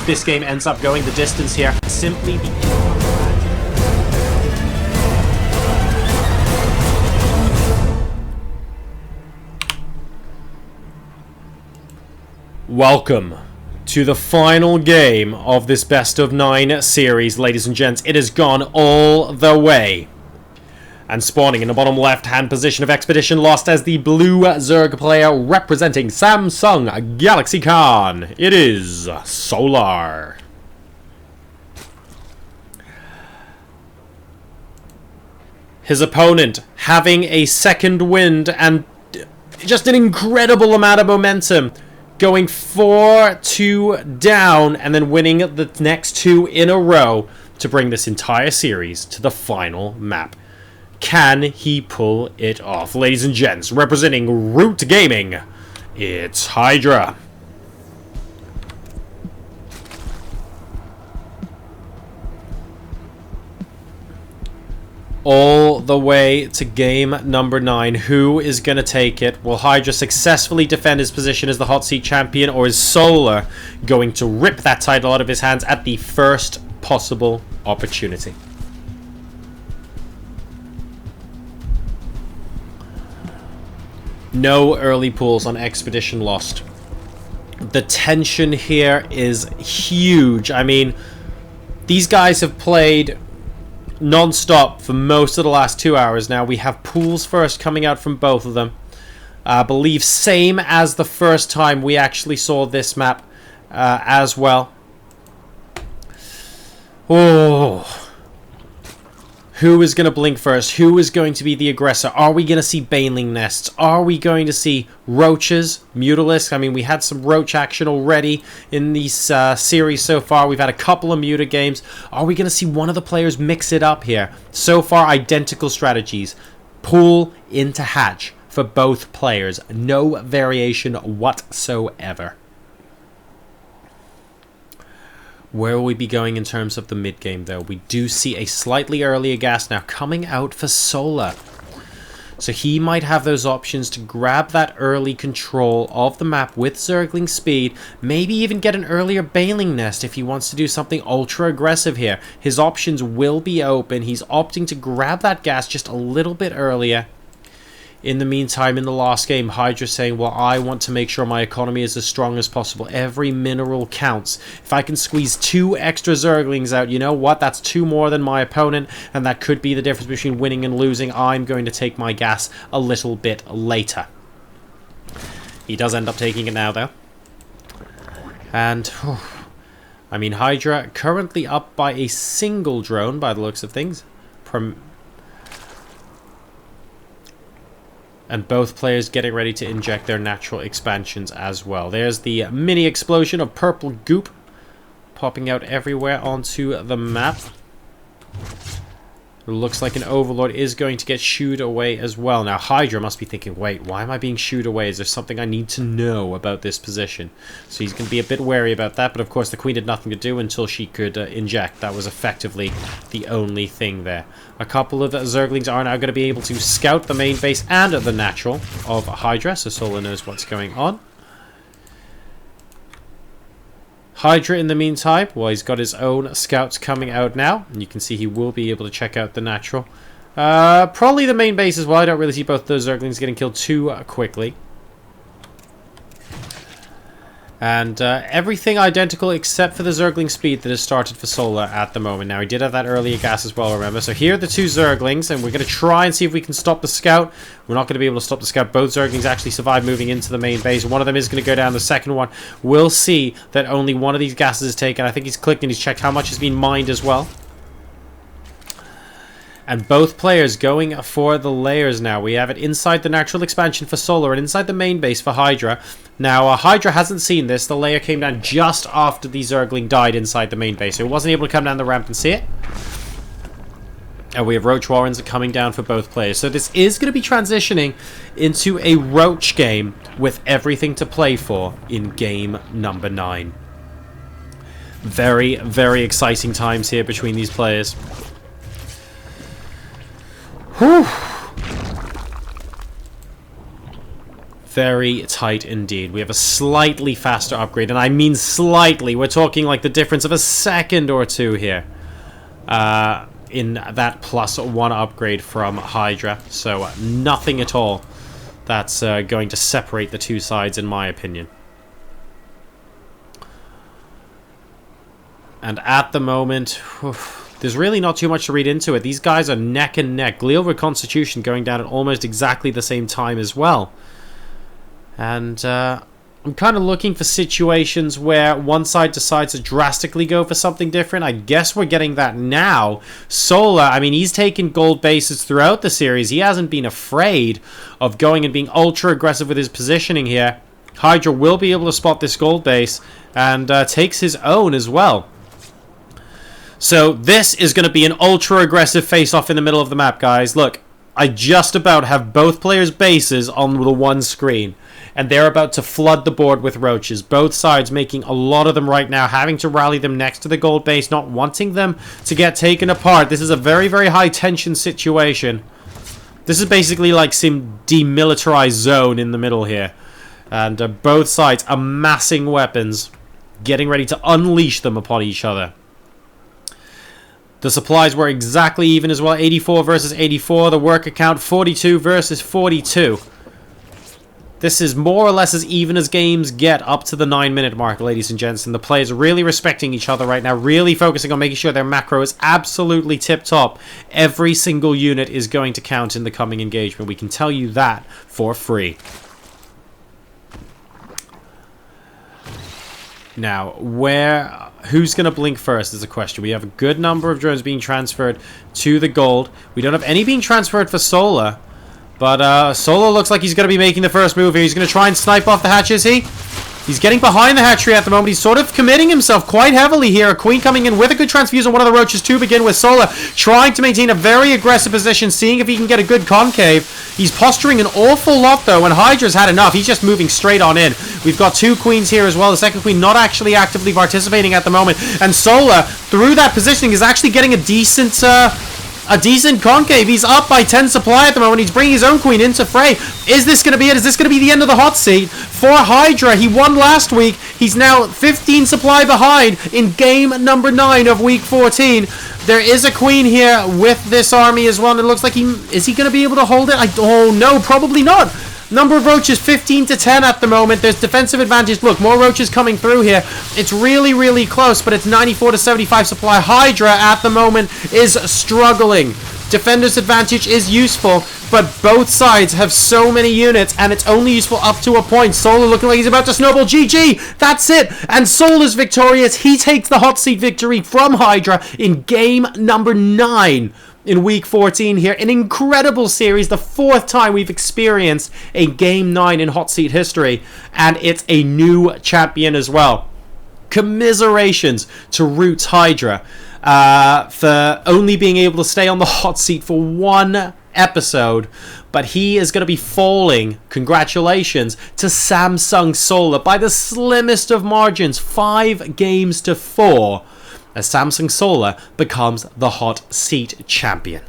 this game ends up going the distance here. Simply Welcome to the final game of this best of 9 series, ladies and gents. It has gone all the way. And spawning in the bottom left-hand position of Expedition Lost as the blue Zerg player representing Samsung Galaxy Khan. It is Solar. His opponent having a second wind and just an incredible amount of momentum. Going 4-2 down and then winning the next 2 in a row to bring this entire series to the final map. Can he pull it off? Ladies and gents, representing ROOT Gaming, it's Hydra. All the way to game number 9. Who is going to take it? Will Hydra successfully defend his position as the hot seat champion, or is Solar going to rip that title out of his hands at the first possible opportunity? No early pulls on Expedition Lost. The tension here is huge. I mean, these guys have played non-stop for most of the last 2 hours now. We have pools first coming out from both of them. I believe same as the first time we actually saw this map as well. Oh. Who is going to blink first? Who is going to be the aggressor? Are we going to see Baneling nests? Are we going to see roaches? Mutalisks? I mean, we had some roach action already in these series so far. We've had a couple of muta games. Are we going to see one of the players mix it up here? So far, identical strategies. Pool into hatch for both players. No variation whatsoever. Where will we be going in terms of the mid-game, though? We do see a slightly earlier gas now coming out for Solar. So he might have those options to grab that early control of the map with Zergling speed. Maybe even get an earlier Baneling nest if he wants to do something ultra-aggressive here. His options will be open. He's opting to grab that gas just a little bit earlier. In the meantime, in the last game, Hydra saying, well, I want to make sure my economy is as strong as possible. Every mineral counts. If I can squeeze 2 extra Zerglings out, you know what? That's 2 more than my opponent, and that could be the difference between winning and losing. I'm going to take my gas a little bit later. He does end up taking it now, though. And, I mean, Hydra currently up by a single drone, by the looks of things. And both players getting ready to inject their natural expansions as well. There's the mini explosion of purple goop popping out everywhere onto the map. It looks like an Overlord is going to get shooed away as well. Now Hydra must be thinking, wait, why am I being shooed away? Is there something I need to know about this position? So he's going to be a bit wary about that. But of course the Queen had nothing to do until she could inject. That was effectively the only thing there. A couple of Zerglings are now going to be able to scout the main base and the natural of Hydra. So Solar knows what's going on. Hydra, in the meantime, well, he's got his own scouts coming out now. And you can see he will be able to check out the natural. Probably the main base as well. I don't really see both those Zerglings getting killed too quickly. And everything identical except for the Zergling speed that has started for Solar at the moment. Now, he did have that earlier gas as well, remember. So here are the 2 Zerglings, and we're going to try and see if we can stop the scout. We're not going to be able to stop the scout. Both Zerglings actually survive moving into the main base. One of them is going to go down. The second one will see that only one of these gases is taken. I think he's clicked and he's checked how much has been mined as well. And both players going for the layers now. We have it inside the natural expansion for Solar and inside the main base for Hydra. Now, Hydra hasn't seen this. The layer came down just after the Zergling died inside the main base. So it wasn't able to come down the ramp and see it. And we have Roach Warrens coming down for both players. So this is going to be transitioning into a Roach game with everything to play for in game number 9. Very, very exciting times here between these players. Whew. Very tight indeed. We have a slightly faster upgrade, and I mean slightly. We're talking like the difference of a second or two here in that +1 upgrade from Hydra. So nothing at all that's going to separate the two sides, in my opinion. And at the moment, there's really not too much to read into it. These guys are neck and neck. Glial with Constitution going down at almost exactly the same time as well. And I'm kind of looking for situations where one side decides to drastically go for something different. I guess we're getting that now. Solar, I mean, he's taken gold bases throughout the series. He hasn't been afraid of going and being ultra aggressive with his positioning here. Hydra will be able to spot this gold base and takes his own as well. So this is going to be an ultra aggressive face-off in the middle of the map, guys. Look, I just about have both players' bases on the one screen. And they're about to flood the board with roaches. Both sides making a lot of them right now, having to rally them next to the gold base, not wanting them to get taken apart. This is a very, very high tension situation. This is basically like some demilitarized zone in the middle here. And both sides amassing weapons, getting ready to unleash them upon each other. The supplies were exactly even as well. 84 versus 84. The worker count 42 versus 42. This is more or less as even as games get up to the 9-minute mark, ladies and gents. And the players are really respecting each other right now. Really focusing on making sure their macro is absolutely tip-top. Every single unit is going to count in the coming engagement. We can tell you that for free. Now, who's going to blink first is the question. We have a good number of drones being transferred to the gold. We don't have any being transferred for Solar. But Solar looks like he's going to be making the first move here. He's going to try and snipe off the hatch, is he? He's getting behind the hatchery at the moment. He's sort of committing himself quite heavily here. A Queen coming in with a good transfuse on one of the roaches to begin with. Solar trying to maintain a very aggressive position, seeing if he can get a good concave. He's posturing an awful lot, though, and Hydra's had enough. He's just moving straight on in. We've got two Queens here as well. The second Queen not actually actively participating at the moment. And Solar, through that positioning, is actually getting a decent concave. He's up by 10 supply at the moment. He's bringing his own Queen into fray. Is this going to be it? Is this going to be the end of the hot seat for Hydra? He won last week. He's now 15 supply behind in game number 9 of week 14. There is a Queen here with this army as well, and it looks like is he going to be able to hold it? Oh no, probably not. Number of roaches 15 to 10 at the moment. There's defensive advantage. Look, more roaches coming through here. It's really, really close, but it's 94 to 75 supply. Hydra at the moment is struggling. Defender's advantage is useful, but both sides have so many units, and it's only useful up to a point. Solar looking like he's about to snowball. GG! That's it! And Solar's victorious. He takes the hot seat victory from Hydra in game number 9. In week 14 here. An incredible series. The 4th time we've experienced a game 9 in hot seat history. And it's a new champion as well. Commiserations to ROOT Hydra for only being able to stay on the hot seat for 1 episode. But he is going to be falling, congratulations, to Samsung Solar by the slimmest of margins. 5 games to 4. As Samsung Solar becomes the hot seat champion.